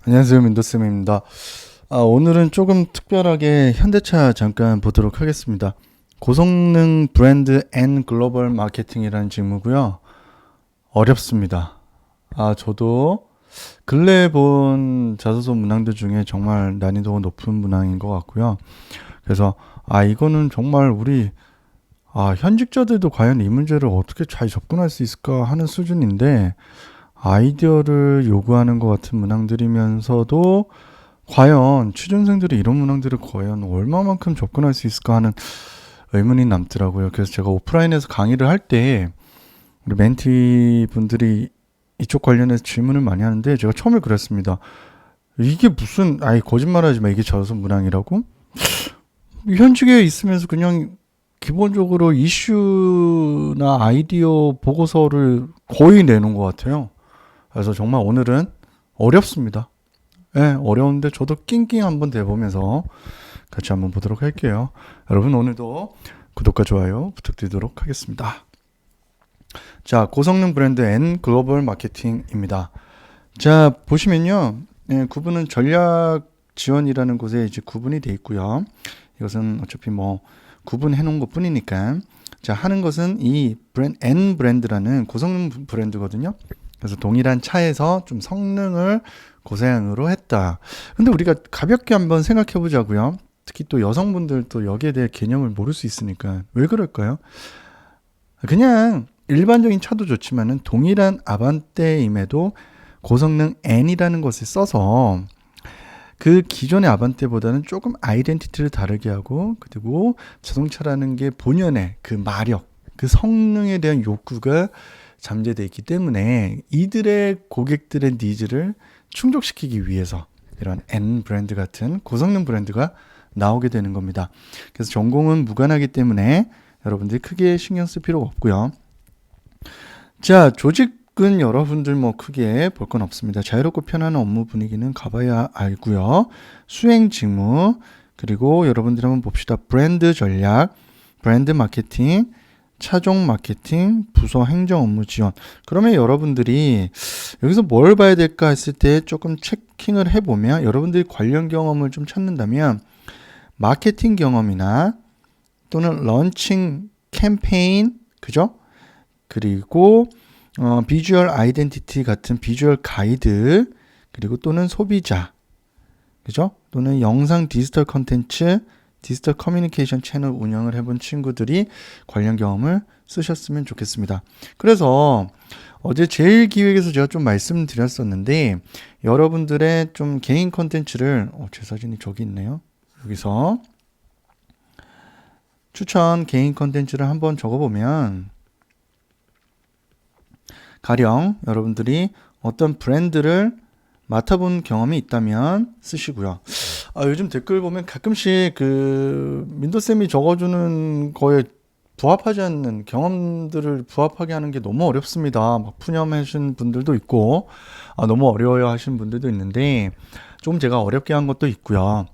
안녕하세요, 민도쌤입니다. 오늘은 조금 특별하게 현대차 잠깐 보도록 하겠습니다. 고성능 브랜드 앤 글로벌 마케팅이라는 직무고요. 어렵습니다. 저도 근래에 본 자소서 문항들 중에 정말 난이도가 높은 문항인 것 같고요. 그래서 이거는 정말 우리 현직자들도 과연 이 문제를 어떻게 잘 접근할 수 있을까 하는 수준인데, 아이디어를 요구하는 것 같은 문항들이면서도 과연 취준생들이 이런 문항들을 과연 얼마만큼 접근할 수 있을까 하는 의문이 남더라고요. 그래서 제가 오프라인에서 강의를 할 때 우리 멘티 분들이 이쪽 관련해서 질문을 많이 하는데, 제가 처음에 그랬습니다. 이게 무슨 거짓말하지 마, 이게 저서 문항이라고? 현직에 있으면서 그냥 기본적으로 이슈나 아이디어 보고서를 거의 내놓은 것 같아요. 그래서 정말 오늘은 어렵습니다. 네, 어려운데 저도 낑낑 한번 대보면서 같이 한번 보도록 할게요. 여러분, 오늘도 구독과 좋아요 부탁드리도록 하겠습니다. 자, 고성능 브랜드 앤 글로벌 마케팅입니다. 자, 보시면요. 구분은 전략 지원이라는 곳에 이제 구분이 되어 있고요. 이것은 어차피 뭐 구분해 놓은 것 뿐이니까. 자, 하는 것은 이 N 브랜드라는 고성능 브랜드거든요. 그래서 동일한 차에서 좀 성능을 고사양으로 했다. 근데 우리가 가볍게 한번 생각해 보자고요. 특히 또 여성분들도 여기에 대해 개념을 모를 수 있으니까. 왜 그럴까요? 그냥 일반적인 차도 좋지만은 동일한 아반떼임에도 고성능 N이라는 것을 써서 그 기존의 아반떼보다는 조금 아이덴티티를 다르게 하고, 그리고 자동차라는 게 본연의 그 마력, 그 성능에 대한 욕구가 잠재되어 있기 때문에 이들의 고객들의 니즈를 충족시키기 위해서 이런 N 브랜드 같은 고성능 브랜드가 나오게 되는 겁니다. 그래서 전공은 무관하기 때문에 여러분들이 크게 신경 쓸 필요가 없고요. 자, 조직은 여러분들 뭐 크게 볼 건 없습니다. 자유롭고 편안한 업무 분위기는 가봐야 알고요. 수행 직무, 그리고 여러분들 한번 봅시다. 브랜드 전략, 브랜드 마케팅, 차종 마케팅, 부서 행정 업무 지원. 그러면 여러분들이 여기서 뭘 봐야 될까 했을 때 조금 체킹을 해보면, 여러분들이 관련 경험을 좀 찾는다면 마케팅 경험이나 또는 런칭 캠페인, 그죠? 그리고 비주얼 아이덴티티 같은 비주얼 가이드, 그리고 또는 소비자, 그죠? 또는 영상 디지털 컨텐츠, 디지털 커뮤니케이션 채널 운영을 해본 친구들이 관련 경험을 쓰셨으면 좋겠습니다. 그래서 어제 제일 기획에서 제가 좀 말씀드렸었는데, 여러분들의 좀 개인 컨텐츠를 제 사진이 저기 있네요. 여기서 추천 개인 컨텐츠를 한번 적어보면, 가령 여러분들이 어떤 브랜드를 맡아본 경험이 있다면 쓰시고요. 요즘 댓글 보면 가끔씩 그 민도쌤이 적어주는 거에 부합하지 않는 경험들을 부합하게 하는 게 너무 어렵습니다. 막 푸념하신 분들도 있고, 너무 어려워요 하시는 분들도 있는데, 좀 제가 어렵게 한 것도 있고요.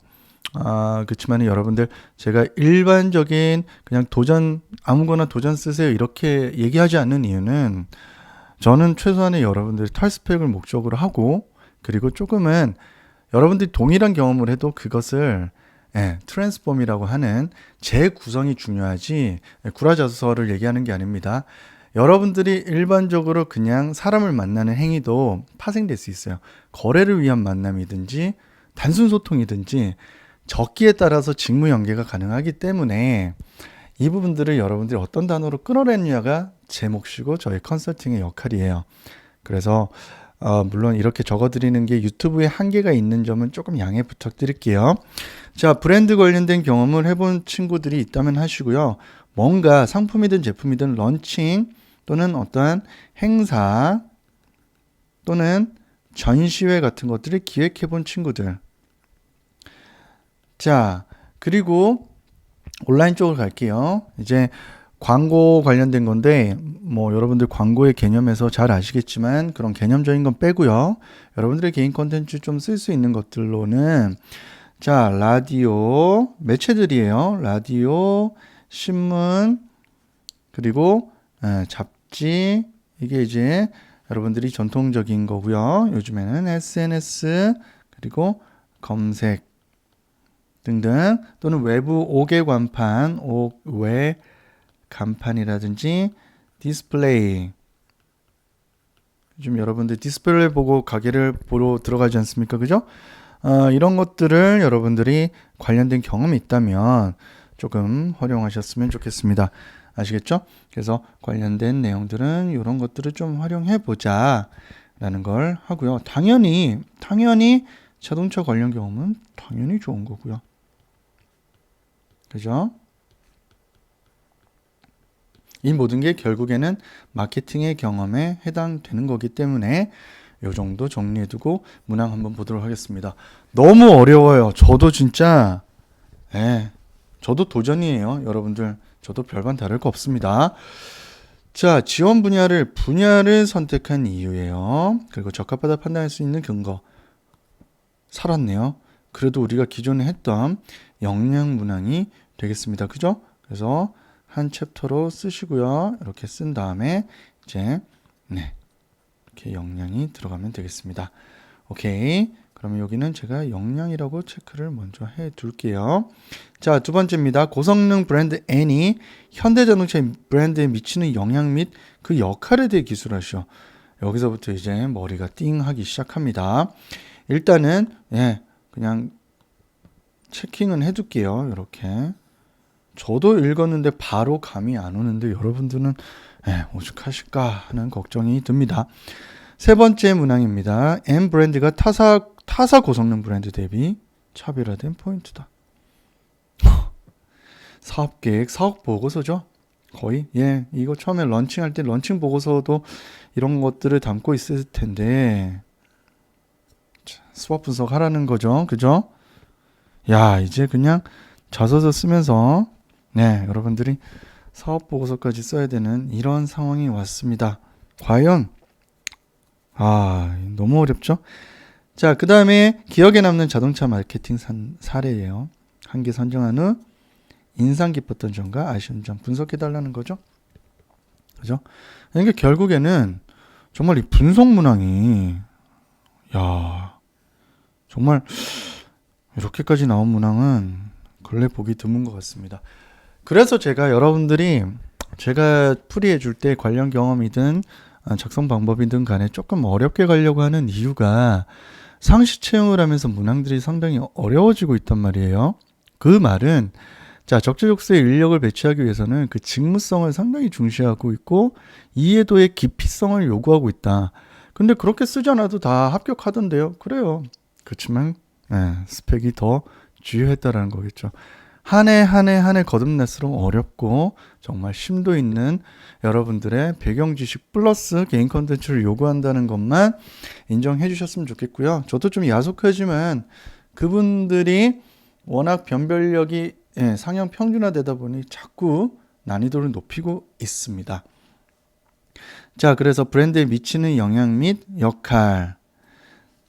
그렇지만 여러분들, 제가 일반적인 그냥 아무거나 도전 쓰세요 이렇게 얘기하지 않는 이유는, 저는 최소한의 여러분들의 탈스펙을 목적으로 하고, 그리고 조금은 여러분들이 동일한 경험을 해도 그것을 트랜스폼이라고 하는 재구성이 중요하지, 구라자소서를 얘기하는 게 아닙니다. 여러분들이 일반적으로 그냥 사람을 만나는 행위도 파생될 수 있어요. 거래를 위한 만남이든지 단순 소통이든지 적기에 따라서 직무 연계가 가능하기 때문에 이 부분들을 여러분들이 어떤 단어로 끌어내느냐가 제 몫이고 저희 컨설팅의 역할이에요. 그래서 물론 이렇게 적어드리는 게 유튜브에 한계가 있는 점은 조금 양해 부탁드릴게요. 자, 브랜드 관련된 경험을 해본 친구들이 있다면 하시고요. 뭔가 상품이든 제품이든 런칭 또는 어떠한 행사 또는 전시회 같은 것들을 기획해 본 친구들. 자, 그리고 온라인 쪽으로 갈게요. 이제 광고 관련된 건데, 뭐 여러분들 광고의 개념에서 잘 아시겠지만 그런 개념적인 건 빼고요. 여러분들의 개인 콘텐츠 좀 쓸 수 있는 것들로는, 자, 라디오 매체들이에요. 라디오, 신문, 그리고 잡지, 이게 이제 여러분들이 전통적인 거고요. 요즘에는 SNS, 그리고 검색 등등, 또는 외부 5개 간판, 외 간판이라든지 디스플레이. 요즘 여러분들 디스플레이 보고 가게를 보러 들어가지 않습니까? 그죠? 이런 것들을 여러분들이 관련된 경험이 있다면 조금 활용하셨으면 좋겠습니다. 아시겠죠? 그래서 관련된 내용들은 이런 것들을 좀 활용해 보자 라는 걸 하고요. 당연히 자동차 관련 경험은 당연히 좋은 거고요. 그죠? 이 모든 게 결국에는 마케팅의 경험에 해당되는 거기 때문에 이 정도 정리해두고 문항 한번 보도록 하겠습니다. 너무 어려워요. 저도 진짜 저도 도전이에요. 여러분들 저도 별반 다를 거 없습니다. 자, 지원 분야를 선택한 이유예요. 그리고 적합하다 판단할 수 있는 근거. 살았네요. 그래도 우리가 기존에 했던 역량 문항이 되겠습니다. 그죠? 그래서 한 챕터로 쓰시고요. 이렇게 쓴 다음에 이제 이렇게 역량이 들어가면 되겠습니다. 오케이. 그러면 여기는 제가 역량이라고 체크를 먼저 해 둘게요. 자, 두 번째입니다. 고성능 브랜드 N이 현대자동차 브랜드에 미치는 영향 및 그 역할에 대해 기술하시오. 여기서부터 이제 머리가 띵하기 시작합니다. 일단은 그냥 체킹은 해둘게요. 이렇게. 저도 읽었는데 바로 감이 안 오는데 여러분들은 오죽하실까 하는 걱정이 듭니다. 세 번째 문항입니다. M 브랜드가 타사 고성능 브랜드 대비 차별화된 포인트다. 사업계획, 사업 보고서죠. 거의 이거 처음에 런칭할 때 런칭 보고서도 이런 것들을 담고 있을 텐데 수업 분석하라는 거죠. 그죠? 야, 이제 그냥 자소서 쓰면서 여러분들이 사업 보고서까지 써야 되는 이런 상황이 왔습니다. 과연 너무 어렵죠? 자, 그 다음에 기억에 남는 자동차 마케팅 사례예요. 한 개 선정한 후 인상 깊었던 점과 아쉬운 점 분석해 달라는 거죠. 그죠? 그러니까 결국에는 정말 이 분석 문항이 정말 이렇게까지 나온 문항은 근래 보기 드문 것 같습니다. 그래서 제가 제가 풀이해 줄 때 관련 경험이든 작성 방법이든 간에 조금 어렵게 가려고 하는 이유가 상시 채용을 하면서 문항들이 상당히 어려워지고 있단 말이에요. 그 말은 적재적소에 인력을 배치하기 위해서는 그 직무성을 상당히 중시하고 있고 이해도의 깊이성을 요구하고 있다. 근데 그렇게 쓰지 않아도 다 합격하던데요. 그래요. 그렇지만 스펙이 더 주요했다라는 거겠죠. 한 해 거듭날수록 어렵고 정말 심도 있는 여러분들의 배경 지식 플러스 개인 컨텐츠를 요구한다는 것만 인정해 주셨으면 좋겠고요. 저도 좀 야속하지만 그분들이 워낙 변별력이 상향 평준화되다 보니 자꾸 난이도를 높이고 있습니다. 자, 그래서 브랜드에 미치는 영향 및 역할,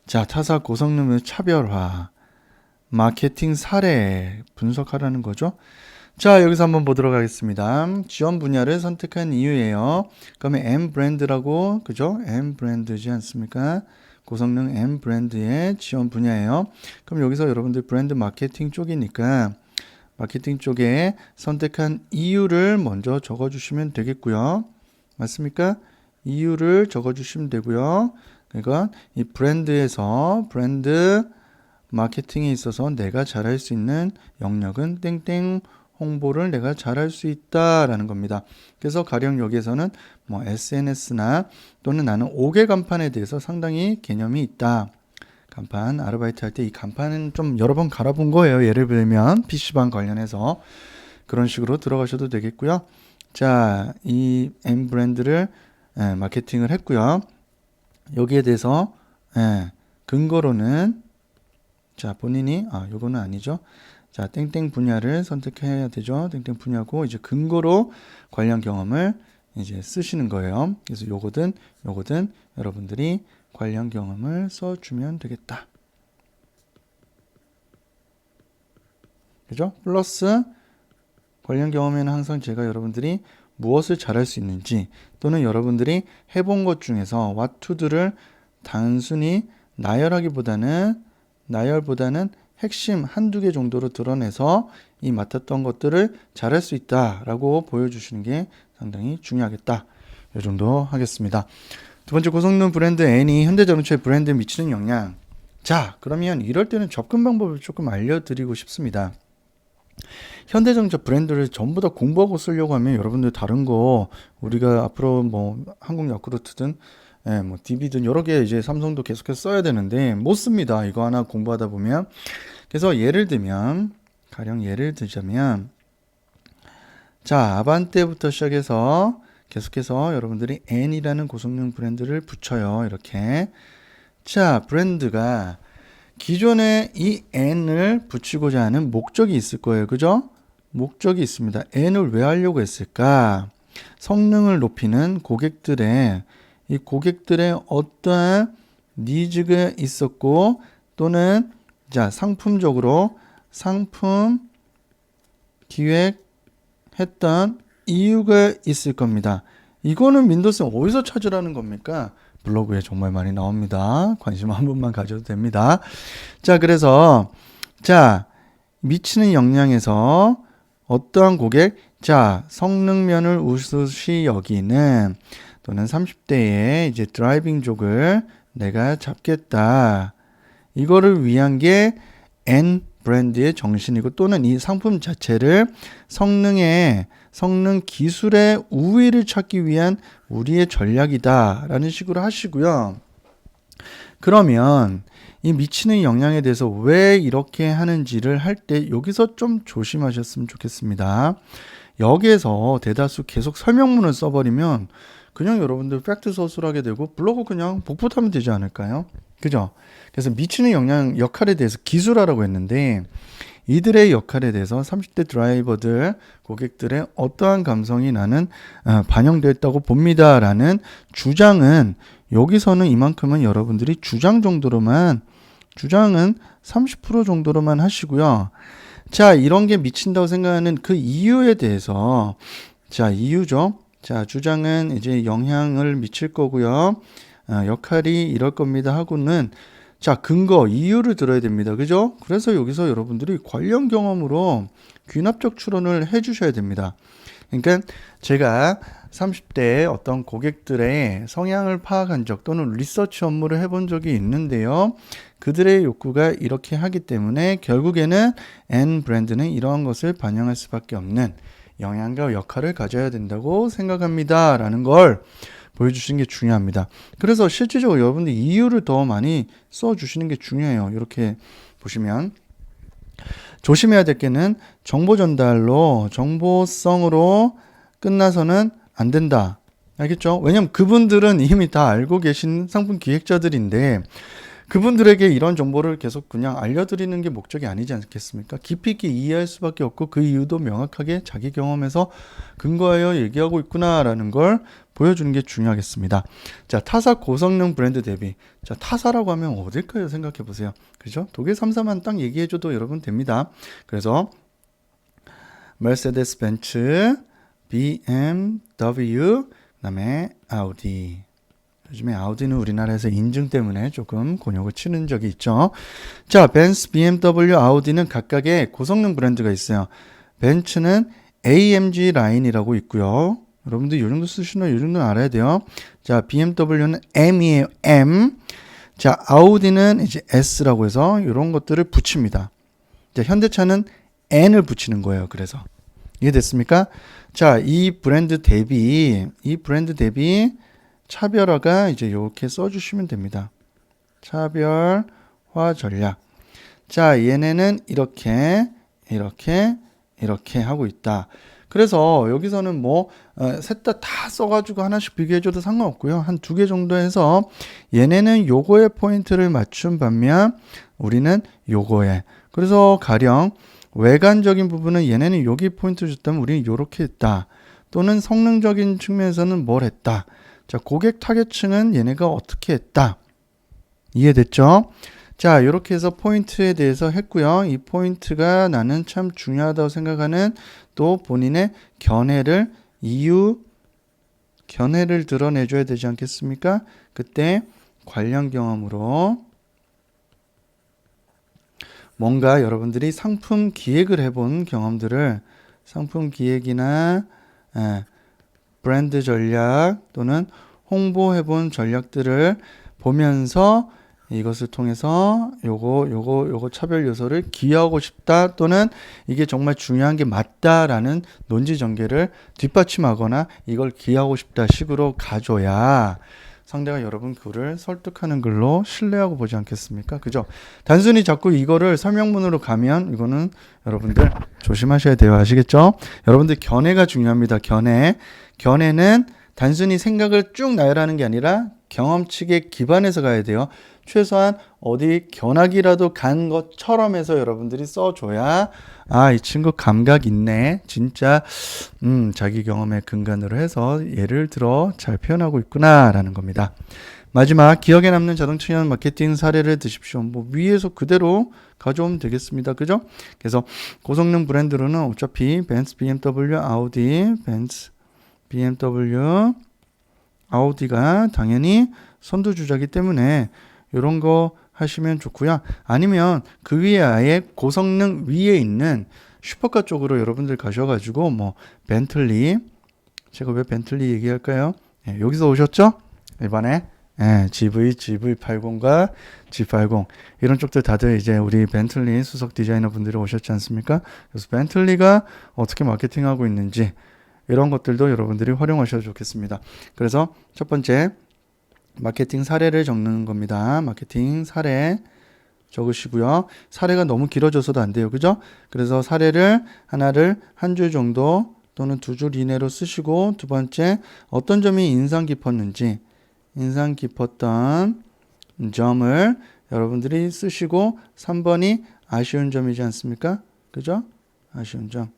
타사 고성능의 차별화, 마케팅 사례 분석하라는 거죠. 자, 여기서 한번 보도록 하겠습니다. 지원 분야를 선택한 이유예요. 그러면 M 브랜드라고, 그죠? M 브랜드지 않습니까? 고성능 M 브랜드의 지원 분야예요. 그럼 여기서 여러분들 브랜드 마케팅 쪽이니까 마케팅 쪽에 선택한 이유를 먼저 적어주시면 되겠고요. 맞습니까? 이유를 적어주시면 되고요. 그러니까 이 브랜드에서 브랜드 마케팅에 있어서 내가 잘할 수 있는 영역은 땡땡 홍보를 내가 잘할 수 있다라는 겁니다. 그래서 가령 여기에서는 SNS나 또는 나는 5개 간판에 대해서 상당히 개념이 있다. 간판 아르바이트 할 때 이 간판은 좀 여러 번 갈아본 거예요. 예를 들면 PC방 관련해서 그런 식으로 들어가셔도 되겠고요. 자, 이 M 브랜드를 마케팅을 했고요. 여기에 대해서 근거로는 본인이 요거는 아니죠. 땡땡 분야를 선택해야 되죠. 땡땡 분야고 이제 근거로 관련 경험을 이제 쓰시는 거예요. 그래서 요거든 여러분들이 관련 경험을 써주면 되겠다. 그죠? 플러스 관련 경험에는 항상 제가 여러분들이 무엇을 잘할 수 있는지 또는 여러분들이 해본 것 중에서 what to들을 단순히 나열하기보다는 나열보다는 핵심 한두 개 정도로 드러내서 이 맡았던 것들을 잘할 수 있다라고 보여주시는 게 상당히 중요하겠다. 이 정도 하겠습니다. 두 번째, 고성능 브랜드 N이 현대자동차의 브랜드에 미치는 영향. 자, 그러면 이럴 때는 접근 방법을 조금 알려드리고 싶습니다. 현대자동차 브랜드를 전부 다 공부하고 쓰려고 하면 여러분들 다른 거 우리가 앞으로 뭐 한국 야쿠르트든 뭐 DB든 여러 개 이제 삼성도 계속해서 써야 되는데 못 씁니다. 이거 하나 공부하다 보면. 그래서 예를 들면 가령 예를 들자면 자, 아반떼부터 시작해서 계속해서 여러분들이 N이라는 고성능 브랜드를 붙여요. 이렇게. 자, 브랜드가 기존에 이 N을 붙이고자 하는 목적이 있을 거예요. 그죠? 목적이 있습니다. N을 왜 하려고 했을까? 성능을 높이는 고객들의 이 고객들의 어떠한 니즈가 있었고 또는 자, 상품적으로 상품 기획했던 이유가 있을 겁니다. 이거는 윈도우스 어디서 찾으라는 겁니까? 블로그에 정말 많이 나옵니다. 관심 한 번만 가져도 됩니다. 자, 그래서 자, 미치는 영향에서 어떠한 고객? 자, 성능면을 우수시 여기는 또는 30대의 이제 드라이빙족을 내가 잡겠다. 이거를 위한 게 N 브랜드의 정신이고 또는 이 상품 자체를 성능 기술의 우위를 찾기 위한 우리의 전략이다 라는 식으로 하시고요. 그러면 이 미치는 영향에 대해서 왜 이렇게 하는지를 할 때 여기서 좀 조심하셨으면 좋겠습니다. 여기에서 대다수 계속 설명문을 써버리면 그냥 여러분들 팩트 서술하게 되고 블로그 그냥 복붙하면 되지 않을까요? 그죠? 그래서 미치는 영향 역할에 대해서 기술하라고 했는데 이들의 역할에 대해서 30대 드라이버들 고객들의 어떠한 감성이 나는 반영됐다고 봅니다 라는 주장은 여기서는 이만큼은 여러분들이 주장은 30% 정도로만 하시고요. 자, 이런 게 미친다고 생각하는 그 이유에 대해서 자, 이유죠. 자, 주장은 이제 영향을 미칠 거고요. 역할이 이럴 겁니다 하고는 자, 근거, 이유를 들어야 됩니다. 그죠? 그래서 여기서 여러분들이 관련 경험으로 귀납적 추론을 해 주셔야 됩니다. 그러니까 제가 30대 어떤 고객들의 성향을 파악한 적 또는 리서치 업무를 해본 적이 있는데요. 그들의 욕구가 이렇게 하기 때문에 결국에는 N 브랜드는 이러한 것을 반영할 수밖에 없는 영향과 역할을 가져야 된다고 생각합니다. 라는 걸 보여주시는 게 중요합니다. 그래서 실질적으로 여러분들 이유를 더 많이 써주시는 게 중요해요. 이렇게 보시면 조심해야 될 게는 정보 전달로 정보성으로 끝나서는 안 된다. 알겠죠? 왜냐면 그분들은 이미 다 알고 계신 상품 기획자들인데 그분들에게 이런 정보를 계속 그냥 알려드리는 게 목적이 아니지 않겠습니까? 깊이 있게 이해할 수밖에 없고 그 이유도 명확하게 자기 경험에서 근거하여 얘기하고 있구나라는 걸 보여주는 게 중요하겠습니다. 자, 타사 고성능 브랜드 대비. 자, 타사라고 하면 어딜까요? 생각해 보세요. 그죠? 독일 3사만 딱 얘기해줘도 여러분 됩니다. 그래서 메르세데스 벤츠, BMW, 그다음에 아우디. 요즘에 아우디는 우리나라에서 인증 때문에 조금 곤욕을 치는 적이 있죠. 자, 벤츠, BMW, 아우디는 각각의 고성능 브랜드가 있어요. 벤츠는 AMG 라인이라고 있고요. 여러분들 이 정도 쓰시면 이 정도는 알아야 돼요. 자, BMW는 M이에요. M. 자, 아우디는 이제 S라고 해서 이런 것들을 붙입니다. 자, 현대차는 N을 붙이는 거예요. 그래서 이해됐습니까? 자, 이 브랜드 대비 차별화가 이제 이렇게 써주시면 됩니다. 차별화 전략. 자, 얘네는 이렇게 하고 있다. 그래서 여기서는 뭐 셋 다 써가지고 하나씩 비교해줘도 상관없고요. 한 2개 정도 해서 얘네는 요거에 포인트를 맞춘 반면 우리는 요거에. 그래서 가령 외관적인 부분은 얘네는 여기 포인트를 줬다면 우리는 요렇게 했다. 또는 성능적인 측면에서는 뭘 했다. 자, 고객 타겟층은 얘네가 어떻게 했다. 이해됐죠? 자, 이렇게 해서 포인트에 대해서 했고요. 이 포인트가 나는 참 중요하다고 생각하는 또 본인의 견해를 드러내줘야 되지 않겠습니까? 그때 관련 경험으로 뭔가 여러분들이 상품 기획을 해본 경험들을 상품 기획이나 브랜드 전략 또는 홍보해본 전략들을 보면서 이것을 통해서 요거 차별 요소를 기여하고 싶다 또는 이게 정말 중요한 게 맞다라는 논지 전개를 뒷받침하거나 이걸 기여하고 싶다 식으로 가져야 상대가 여러분 글을 설득하는 글로 신뢰하고 보지 않겠습니까? 그죠? 단순히 자꾸 이거를 설명문으로 가면 이거는 여러분들 조심하셔야 돼요. 아시겠죠? 여러분들 견해가 중요합니다. 견해는 단순히 생각을 쭉 나열하는 게 아니라 경험칙에 기반해서 가야 돼요. 최소한 어디 견학이라도 간 것처럼 해서 여러분들이 써줘야 이 친구 감각 있네. 진짜 자기 경험에 근간으로 해서 예를 들어 잘 표현하고 있구나라는 겁니다. 마지막 기억에 남는 자동차 마케팅 사례를 드십시오. 뭐 위에서 그대로 가져오면 되겠습니다. 그죠? 그래서 고성능 브랜드로는 어차피 벤츠, BMW, 아우디, 벤츠, BMW, 아우디가 당연히 선두주자이기 때문에 이런 거 하시면 좋고요. 아니면 그 위에 아예 고성능 위에 있는 슈퍼카 쪽으로 여러분들 가셔가지고 뭐 벤틀리, 제가 왜 벤틀리 얘기할까요? 여기서 오셨죠? 이번에 GV80과 G80 이런 쪽들 다들 이제 우리 벤틀리 수석 디자이너 분들이 오셨지 않습니까? 그래서 벤틀리가 어떻게 마케팅하고 있는지 이런 것들도 여러분들이 활용하셔도 좋겠습니다. 그래서 첫 번째 마케팅 사례를 적는 겁니다. 마케팅 사례 적으시고요. 사례가 너무 길어져서도 안 돼요. 그죠? 그래서 사례를 하나를 한 줄 정도 또는 2줄 이내로 쓰시고 두 번째 어떤 점이 인상 깊었는지 인상 깊었던 점을 여러분들이 쓰시고 3번이 아쉬운 점이지 않습니까? 그죠? 아쉬운 점.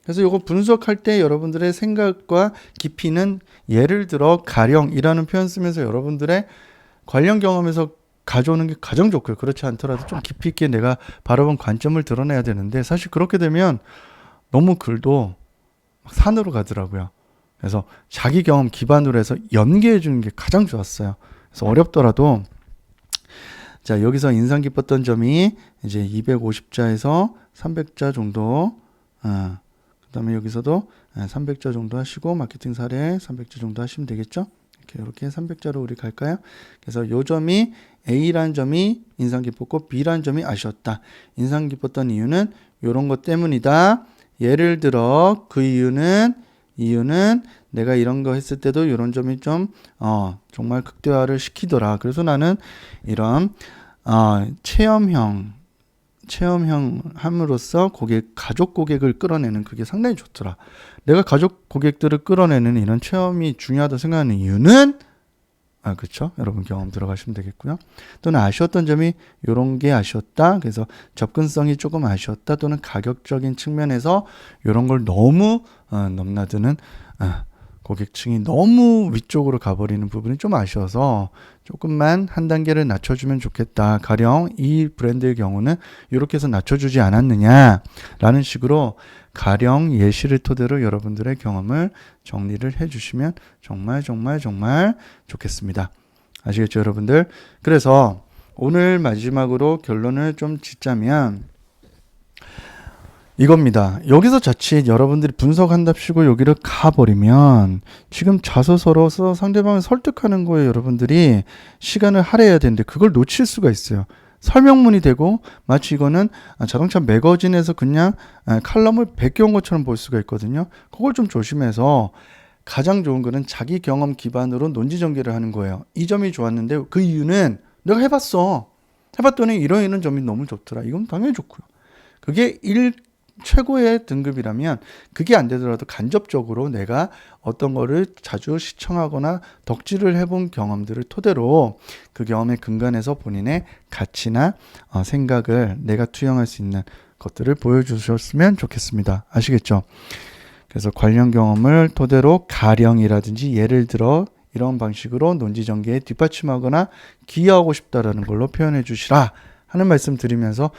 그래서 이거 분석할 때 여러분들의 생각과 깊이는 예를 들어 가령이라는 표현 쓰면서 여러분들의 관련 경험에서 가져오는 게 가장 좋고요. 그렇지 않더라도 좀 깊이 있게 내가 바라본 관점을 드러내야 되는데 사실 그렇게 되면 너무 글도 막 산으로 가더라고요. 그래서 자기 경험 기반으로 해서 연계해 주는 게 가장 좋았어요. 그래서 어렵더라도 자 여기서 인상 깊었던 점이 이제 250자에서 300자 정도 그 다음에 여기서도 300자 정도 하시고 마케팅 사례 300자 정도 하시면 되겠죠. 이렇게 300자로 우리 갈까요? 그래서 요 점이 A라는 점이 인상 깊었고 B라는 점이 아쉬웠다. 인상 깊었던 이유는 이런 것 때문이다. 예를 들어 그 이유는 내가 이런 거 했을 때도 이런 점이 좀 정말 극대화를 시키더라. 그래서 나는 이런 체험형 함으로써 가족 고객을 끌어내는 그게 상당히 좋더라. 내가 가족 고객들을 끌어내는 이런 체험이 중요하다고 생각하는 이유는 그렇죠. 여러분 경험 들어가시면 되겠고요. 또는 아쉬웠던 점이 이런 게 아쉬웠다. 그래서 접근성이 조금 아쉬웠다. 또는 가격적인 측면에서 이런 걸 너무 넘나드는 고객층이 너무 위쪽으로 가버리는 부분이 좀 아쉬워서 조금만 한 단계를 낮춰주면 좋겠다. 가령 이 브랜드의 경우는 이렇게 해서 낮춰주지 않았느냐라는 식으로 가령 예시를 토대로 여러분들의 경험을 정리를 해주시면 정말 좋겠습니다. 아시겠죠, 여러분들? 그래서 오늘 마지막으로 결론을 좀 짓자면 이겁니다. 여기서 자칫 여러분들이 분석한답시고 여기를 가버리면 지금 자소서로서 상대방을 설득하는 거에 여러분들이 시간을 할애해야 되는데 그걸 놓칠 수가 있어요. 설명문이 되고 마치 이거는 자동차 매거진에서 그냥 칼럼을 베껴온 것처럼 볼 수가 있거든요. 그걸 좀 조심해서 가장 좋은 거는 자기 경험 기반으로 논지 전개를 하는 거예요. 이 점이 좋았는데 그 이유는 내가 해봤더니 이런 점이 너무 좋더라. 이건 당연히 좋고요. 그게 최고의 등급이라면 그게 안 되더라도 간접적으로 내가 어떤 거를 자주 시청하거나 덕질을 해본 경험들을 토대로 그 경험의 근간에서 본인의 가치나 생각을 내가 투영할 수 있는 것들을 보여주셨으면 좋겠습니다. 아시겠죠? 그래서 관련 경험을 토대로 가령이라든지 예를 들어 이런 방식으로 논지 전개에 뒷받침하거나 기여하고 싶다라는 걸로 표현해 주시라 하는 말씀 드리면서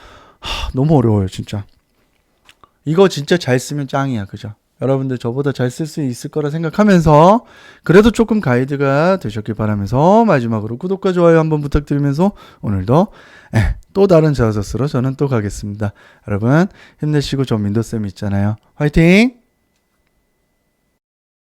너무 어려워요, 진짜. 이거 진짜 잘 쓰면 짱이야, 그죠? 여러분들 저보다 잘 쓸 수 있을 거라 생각하면서 그래도 조금 가이드가 되셨길 바라면서 마지막으로 구독과 좋아요 한번 부탁드리면서 오늘도 또 다른 자서스로 저는 또 가겠습니다. 여러분 힘내시고 저 민도쌤 있잖아요. 화이팅!